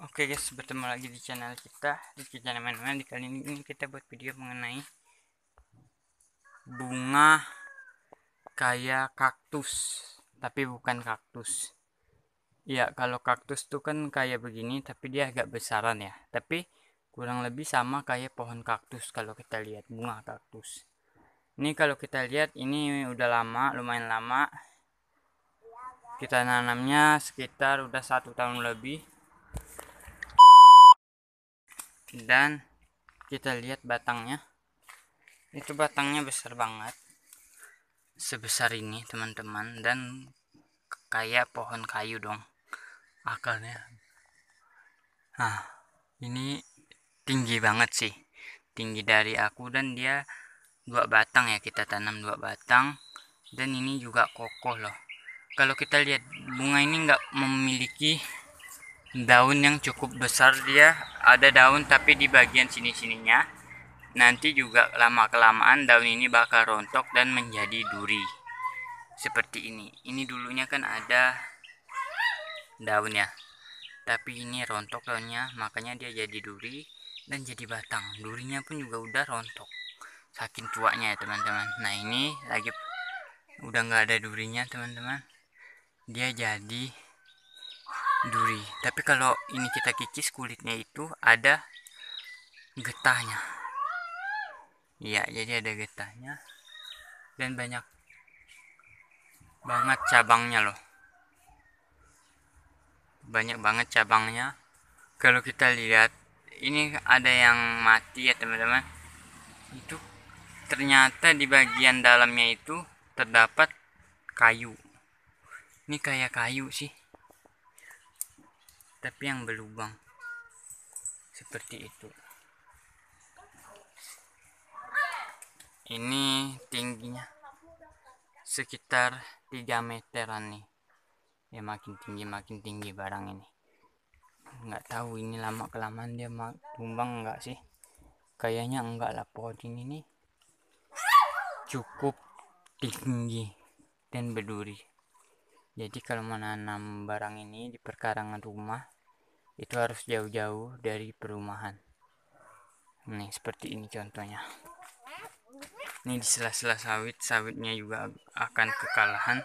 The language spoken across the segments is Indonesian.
Oke guys, bertemu lagi di channel kita, di channel main-main. Di kali ini kita buat video mengenai bunga kayak kaktus, tapi bukan kaktus. Ya, kalau kaktus tuh kan kayak begini, tapi dia agak besaran ya. Tapi kurang lebih sama kayak pohon kaktus kalau kita lihat bunga kaktus. Ini kalau kita lihat ini udah lama, lumayan lama. Kita nanamnya sekitar udah 1 tahun lebih. Dan kita lihat batangnya. Itu batangnya besar banget. Sebesar ini teman-teman, dan kayak pohon kayu dong akarnya. Nah, ini tinggi banget sih, tinggi dari aku, dan dia 2 batang ya, kita tanam 2 batang, dan ini juga kokoh loh. Kalau kita lihat bunga ini nggak memiliki daun yang cukup besar, dia ada daun tapi di bagian sini-sininya. Nanti juga lama kelamaan daun ini bakal rontok dan menjadi duri seperti ini. Ini dulunya kan ada daunnya, tapi ini rontok daunnya, makanya dia jadi duri dan jadi batang. Durinya pun juga udah rontok saking tuanya ya teman-teman. Nah, ini lagi udah nggak ada durinya teman-teman, dia jadi duri. Tapi kalau ini kita kikis kulitnya itu ada getahnya. Iya, jadi ada getahnya dan banyak banget cabangnya loh, banyak banget cabangnya. Kalau kita lihat ini ada yang mati ya teman-teman. Itu ternyata di bagian dalamnya itu terdapat kayu. Ini kayak kayu sih, tapi yang berlubang seperti itu. Ini tingginya sekitar 3 meteran nih. Ya, makin tinggi barang ini. Nggak tahu ini lama kelamaan dia tumbang nggak sih? Kayaknya enggak lah, pohon ini nih cukup tinggi dan berduri. Jadi kalau menanam barang ini di perkarangan rumah itu harus jauh-jauh dari perumahan. Nih seperti ini contohnya. Ini di sela-sela sawit, sawitnya juga akan kekalahan.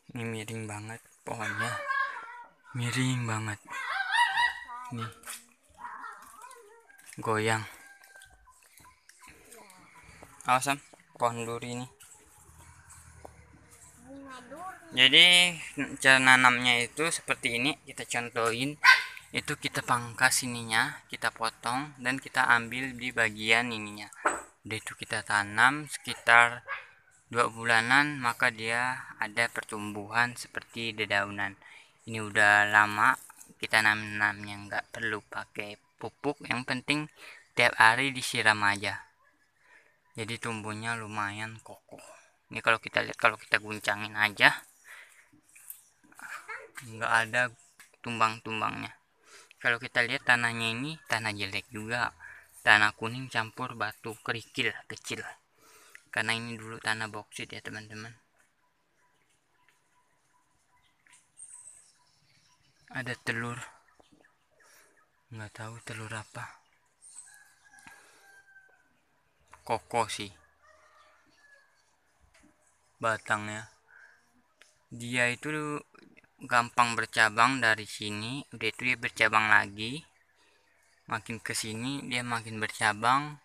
Ini miring banget pohonnya, miring banget. Nih goyang. Awas pohon duri ini. Jadi cara nanamnya itu seperti ini, kita contohin. Itu kita pangkas ininya, kita potong dan kita ambil di bagian ininya. Udah itu kita tanam sekitar 2 bulanan, maka dia ada pertumbuhan seperti dedaunan. Ini udah lama kita nanamnya, nggak perlu pakai pupuk, yang penting tiap hari disiram aja. Jadi tumbuhnya lumayan kokoh. Ini kalau kita lihat, kalau kita guncangin aja nggak ada tumbang-tumbangnya. Kalau kita lihat tanahnya ini tanah jelek juga, tanah kuning campur batu kerikil kecil, karena ini dulu tanah boksit ya teman-teman. Ada telur, nggak tahu telur apa, kokoh sih batangnya. Dia itu gampang bercabang dari sini, udah itu dia bercabang lagi, makin ke sini dia makin bercabang,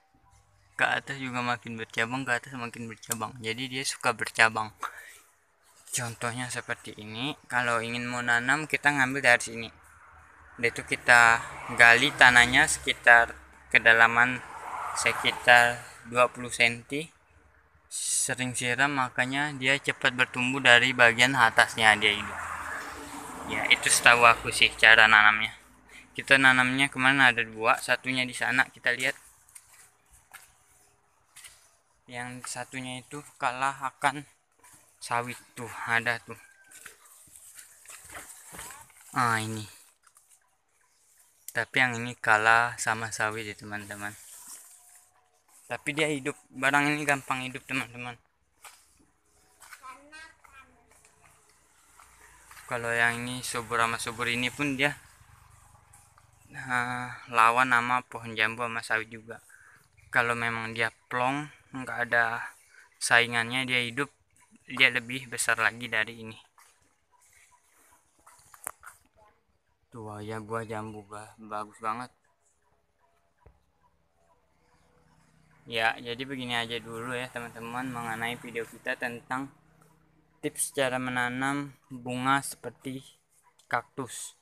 ke atas juga makin bercabang, ke atas makin bercabang. Jadi dia suka bercabang. Contohnya seperti ini. Kalau ingin mau nanam, kita ngambil dari sini. Udah itu kita gali tanahnya sekitar kedalaman sekitar 20 cm. Sering siram, makanya dia cepat bertumbuh dari bagian atasnya dia itu. Ya, itu setahu aku sih cara nanamnya. Kita nanamnya kemarin ada 2, satunya di sana kita lihat. Yang satunya itu kalah akan sawit tuh, ada tuh. Ini. Tapi yang ini kalah sama sawit ya teman-teman. Tapi dia hidup, barang ini gampang hidup teman-teman. Kalau yang ini subur sama subur ini pun dia lawan sama pohon jambu sama sawit juga. Kalau memang dia plong, nggak ada saingannya, dia hidup, dia lebih besar lagi dari ini. Tuh ya, buah jambu bagus banget. Ya, jadi begini aja dulu ya teman-teman mengenai video kita tentang tips cara menanam bunga seperti kaktus.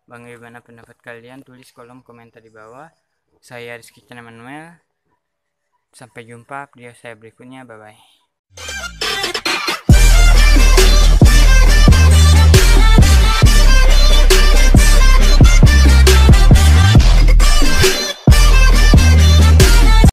Bagaimana pendapat kalian? Tulis kolom komentar di bawah. Saya Rizky Chan Emmanuel. Sampai jumpa video saya berikutnya. Bye bye.